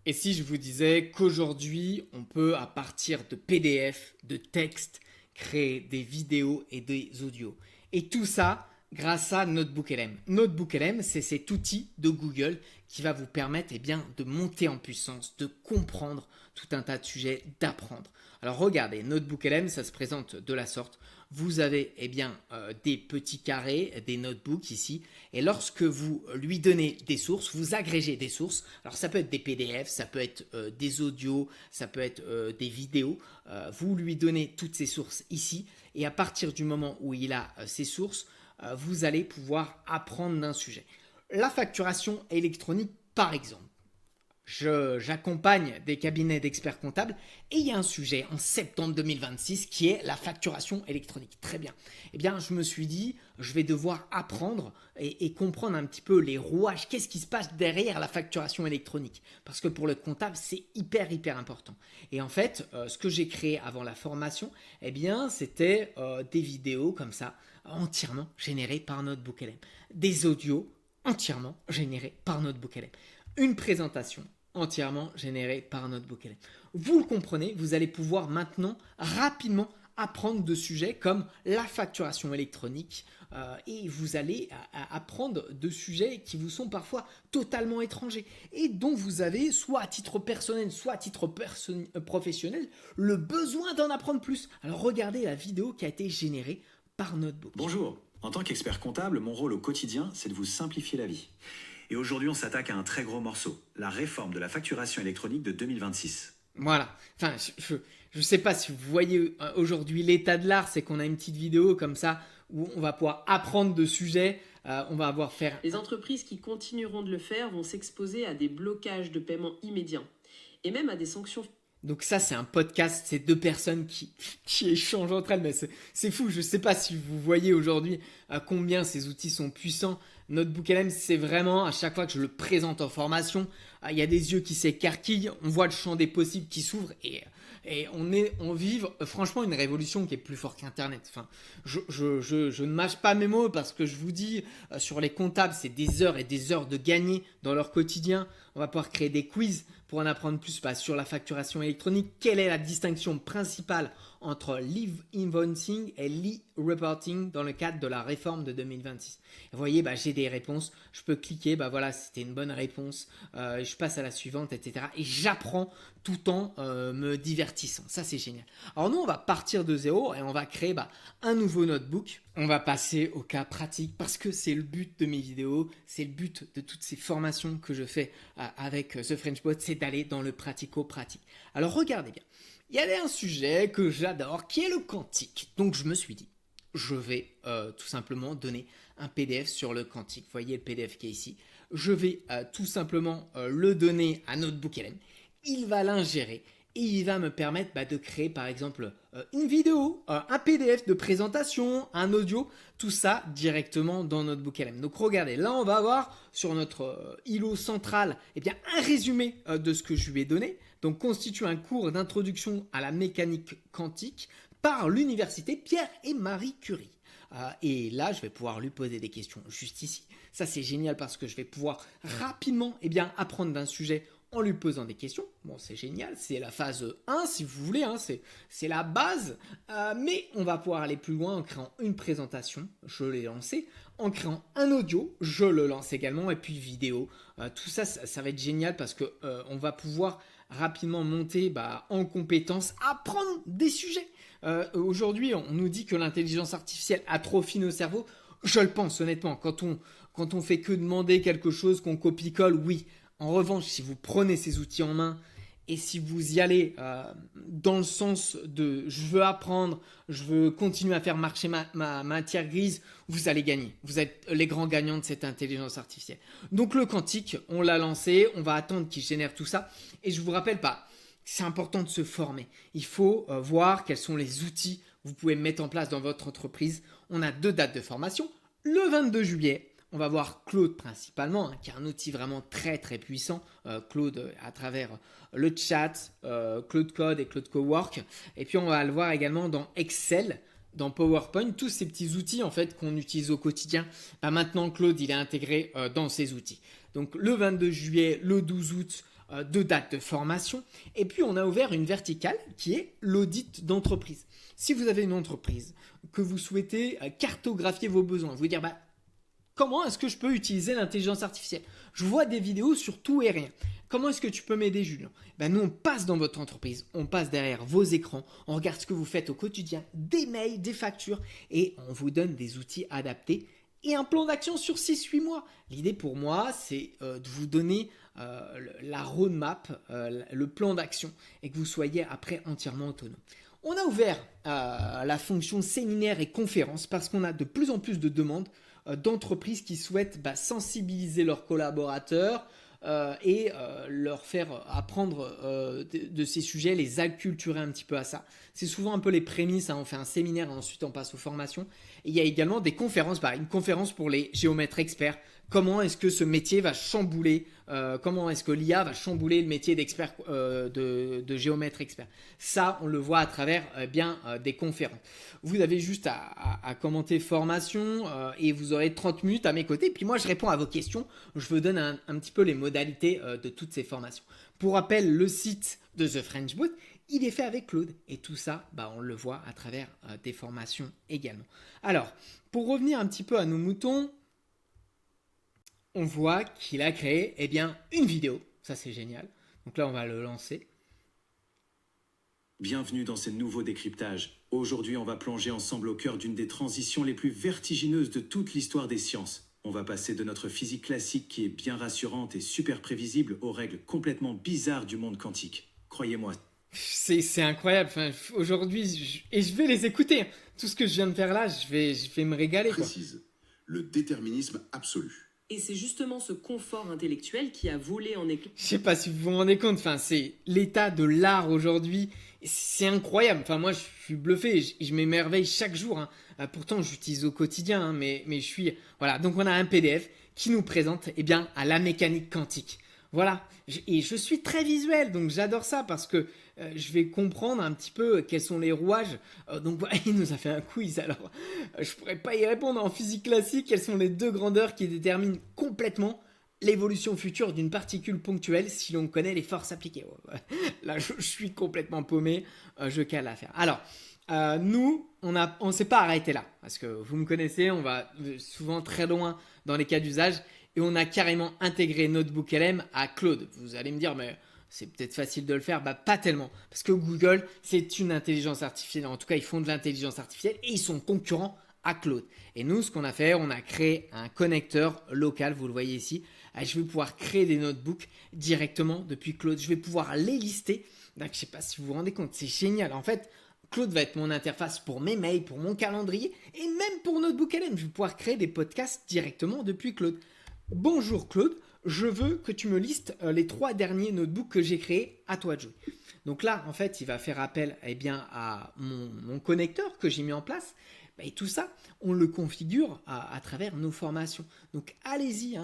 Et si je vous disais qu'aujourd'hui, on peut, à partir de PDF, de texte, créer des vidéos et des audios. Et tout ça grâce à NotebookLM. NotebookLM, c'est cet outil de Google qui va vous permettre de monter en puissance, de comprendre tout un tas de sujets, d'apprendre. Alors regardez, NotebookLM, ça se présente de la sorte. Vous avez des petits carrés, des notebooks ici, et lorsque vous lui donnez des sources, vous agrégez des sources. Alors ça peut être des PDF, ça peut être des audios, ça peut être des vidéos. Vous lui donnez toutes ces sources ici, et à partir du moment où il a ces sources, vous allez pouvoir apprendre d'un sujet. La facturation électronique, par exemple. J'accompagne des cabinets d'experts comptables et il y a un sujet en septembre 2026 qui est la facturation électronique. Très bien. Je me suis dit, je vais devoir apprendre et comprendre un petit peu les rouages. Qu'est-ce qui se passe derrière la facturation électronique? Parce que pour le comptable, c'est hyper important. Et en fait, ce que j'ai créé avant la formation, c'était des vidéos comme ça, entièrement générées par NotebookLM. Des audios entièrement générés par NotebookLM. Une présentation entièrement générée par NotebookLM. Vous le comprenez, vous allez pouvoir maintenant rapidement apprendre de sujets comme la facturation électronique et vous allez apprendre de sujets qui vous sont parfois totalement étrangers et dont vous avez soit à titre personnel, soit à titre professionnel le besoin d'en apprendre plus. Alors regardez la vidéo qui a été générée par Notebook. Bonjour, en tant qu'expert comptable, mon rôle au quotidien, c'est de vous simplifier la vie. Et aujourd'hui, on s'attaque à un très gros morceau, la réforme de la facturation électronique de 2026. Voilà, enfin, je ne sais pas si vous voyez aujourd'hui l'état de l'art, c'est qu'on a une petite vidéo comme ça où on va pouvoir apprendre de sujets, on va avoir faire... Les entreprises qui continueront de le faire vont s'exposer à des blocages de paiement immédiats et même à des sanctions. Donc ça, c'est un podcast, c'est deux personnes qui échangent entre elles, mais c'est fou, je ne sais pas si vous voyez aujourd'hui combien ces outils sont puissants. NotebookLM, c'est vraiment, à chaque fois que je le présente en formation, il y a des yeux qui s'écarquillent, on voit le champ des possibles qui s'ouvre et on vit franchement une révolution qui est plus forte qu'Internet. Enfin, je ne mâche pas mes mots parce que je vous dis, sur les comptables, c'est des heures et des heures de gagner dans leur quotidien. On va pouvoir créer des quiz pour en apprendre plus sur la facturation électronique. Quelle est la distinction principale entre l'e-invoicing et l'e-reporting dans le cadre de la réforme de 2026? Vous voyez, j'ai des réponses. Je peux cliquer, voilà, c'était une bonne réponse. Je passe à la suivante, etc. Et j'apprends tout en me divertissant. Ça, c'est génial. Alors nous, on va partir de zéro et on va créer un nouveau notebook. On va passer au cas pratique parce que c'est le but de mes vidéos, c'est le but de toutes ces formations que je fais avec The French Bot, c'est d'aller dans le pratico-pratique. Alors regardez bien, il y avait un sujet que j'adore qui est le quantique. Donc je me suis dit, je vais tout simplement donner un PDF sur le quantique. Vous voyez le PDF qui est ici. Je vais tout simplement le donner à NotebookLM. Il va l'ingérer et il va me permettre de créer par exemple une vidéo, un PDF de présentation, un audio, tout ça directement dans NotebookLM. Donc regardez, là on va avoir sur notre îlot central un résumé de ce que je lui ai donné. Donc constitue un cours d'introduction à la mécanique quantique par l'université Pierre et Marie Curie. Et là, je vais pouvoir lui poser des questions juste ici. Ça, c'est génial parce que je vais pouvoir rapidement apprendre d'un sujet en lui posant des questions. Bon, c'est génial, c'est la phase 1 si vous voulez, c'est la base. Mais on va pouvoir aller plus loin en créant une présentation, je l'ai lancé. En créant un audio, je le lance également. Et puis vidéo, tout ça, ça va être génial parce qu'on va pouvoir rapidement monter en compétences, apprendre des sujets. Aujourd'hui, on nous dit que l'intelligence artificielle atrophie nos cerveaux. Je le pense honnêtement. Quand on fait que demander quelque chose, qu'on copie-colle, oui. En revanche, si vous prenez ces outils en main et si vous y allez dans le sens de je veux apprendre, je veux continuer à faire marcher ma matière grise, vous allez gagner. Vous êtes les grands gagnants de cette intelligence artificielle. Donc le quantique, on l'a lancé, on va attendre qu'il génère tout ça. Et je vous rappelle c'est important de se former. Il faut voir quels sont les outils que vous pouvez mettre en place dans votre entreprise. On a 2 dates de formation. Le 22 juillet, on va voir Claude principalement, qui est un outil vraiment très très puissant. Claude à travers le chat, Claude Code et Claude Cowork. Et puis on va le voir également dans Excel, dans PowerPoint, tous ces petits outils en fait qu'on utilise au quotidien. Maintenant Claude il est intégré dans ces outils. Donc le 22 juillet, le 12 août, de date de formation. Et puis, on a ouvert une verticale qui est l'audit d'entreprise. Si vous avez une entreprise, que vous souhaitez cartographier vos besoins, vous dire comment est-ce que je peux utiliser l'intelligence artificielle? Je vois des vidéos sur tout et rien. Comment est-ce que tu peux m'aider, Julien? Nous, on passe dans votre entreprise, on passe derrière vos écrans, on regarde ce que vous faites au quotidien, des mails, des factures, et on vous donne des outils adaptés et un plan d'action sur 6-8 mois. L'idée pour moi, c'est de vous donner la roadmap, le plan d'action, et que vous soyez après entièrement autonome. On a ouvert la fonction séminaire et conférence parce qu'on a de plus en plus de demandes d'entreprises qui souhaitent sensibiliser leurs collaborateurs et leur faire apprendre de ces sujets, les acculturer un petit peu à ça. C'est souvent un peu les prémices, on fait un séminaire et ensuite on passe aux formations. Et il y a également des conférences, une conférence pour les géomètres experts. Comment est-ce que ce métier va chambouler, comment est-ce que l'IA va chambouler le métier d'expert, de géomètre expert. Ça, on le voit à travers des conférences. Vous avez juste à commenter formation et vous aurez 30 minutes à mes côtés. Puis moi, je réponds à vos questions. Je vous donne un petit peu les modalités de toutes ces formations. Pour rappel, le site de The French Boot, il est fait avec Claude. Et tout ça, on le voit à travers des formations également. Alors, pour revenir un petit peu à nos moutons, on voit qu'il a créé une vidéo. Ça, c'est génial. Donc là, on va le lancer. Bienvenue dans ces nouveaux décryptages. Aujourd'hui, on va plonger ensemble au cœur d'une des transitions les plus vertigineuses de toute l'histoire des sciences. On va passer de notre physique classique qui est bien rassurante et super prévisible aux règles complètement bizarres du monde quantique. Croyez-moi. C'est incroyable. Aujourd'hui, je vais les écouter. Tout ce que je viens de faire là, je vais me régaler. Précise. Le déterminisme absolu. Et c'est justement ce confort intellectuel qui a volé en éclats. Je sais pas si vous vous rendez compte, c'est l'état de l'art aujourd'hui. C'est incroyable. Moi, je suis bluffé. Je m'émerveille chaque jour. Pourtant, j'utilise au quotidien, mais je suis... Voilà, donc on a un PDF qui nous présente à la mécanique quantique. Voilà, et je suis très visuel, donc j'adore ça parce que je vais comprendre un petit peu quels sont les rouages. Donc voilà, il nous a fait un quiz, alors je pourrais pas y répondre. En physique classique, quelles sont les deux grandeurs qui déterminent complètement l'évolution future d'une particule ponctuelle si l'on connaît les forces appliquées? Là, je suis complètement paumé, je cale l'affaire. Alors, nous, on s'est pas arrêté là, parce que vous me connaissez, on va souvent très loin dans les cas d'usage. Et on a carrément intégré NotebookLM à Claude. Vous allez me dire, mais c'est peut-être facile de le faire. Pas tellement. Parce que Google, c'est une intelligence artificielle. En tout cas, ils font de l'intelligence artificielle et ils sont concurrents à Claude. Et nous, ce qu'on a fait, on a créé un connecteur local. Vous le voyez ici. Je vais pouvoir créer des notebooks directement depuis Claude. Je vais pouvoir les lister. Donc, je ne sais pas si vous vous rendez compte. C'est génial. En fait, Claude va être mon interface pour mes mails, pour mon calendrier et même pour NotebookLM. Je vais pouvoir créer des podcasts directement depuis Claude. Bonjour Claude, je veux que tu me listes les 3 derniers notebooks que j'ai créés, à toi de jouer. Donc là, en fait, il va faire appel à mon connecteur que j'ai mis en place. Et tout ça, on le configure à travers nos formations. Donc allez-y,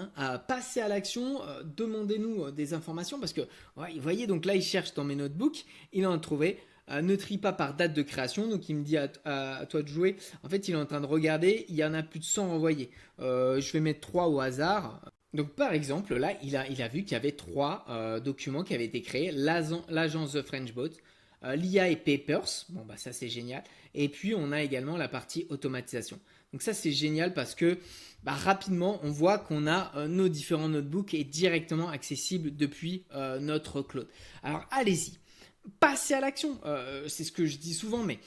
passez à l'action, demandez-nous des informations parce que, vous voyez, donc là, il cherche dans mes notebooks, il en a trouvé. Ne trie pas par date de création, donc il me dit à toi de jouer. En fait, il est en train de regarder, il y en a plus de 100 envoyés. Je vais mettre 3 au hasard. Donc par exemple, là, il a vu qu'il y avait 3 documents qui avaient été créés. L'agence The French Boat, l'IA et Papers. Bon, ça c'est génial. Et puis, on a également la partie automatisation. Donc ça, c'est génial parce que rapidement, on voit qu'on a nos différents notebooks et directement accessibles depuis notre Claude. Alors, allez-y. Passez à l'action, c'est ce que je dis souvent, mais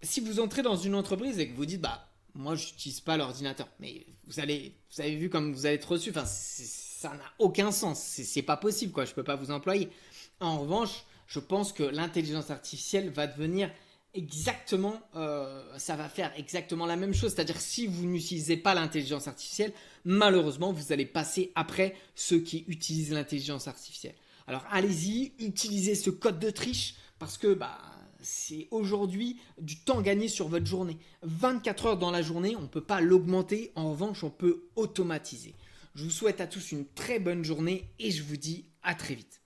si vous entrez dans une entreprise et que vous dites moi je n'utilise pas l'ordinateur, mais vous avez vu comme vous allez être reçu, ça n'a aucun sens, c'est pas possible je peux pas vous employer. En revanche, je pense que l'intelligence artificielle va devenir exactement, ça va faire exactement la même chose, c'est-à-dire si vous n'utilisez pas l'intelligence artificielle, malheureusement vous allez passer après ceux qui utilisent l'intelligence artificielle. Alors allez-y, utilisez ce code de triche parce que c'est aujourd'hui du temps gagné sur votre journée. 24 heures dans la journée, on ne peut pas l'augmenter. En revanche, on peut automatiser. Je vous souhaite à tous une très bonne journée et je vous dis à très vite.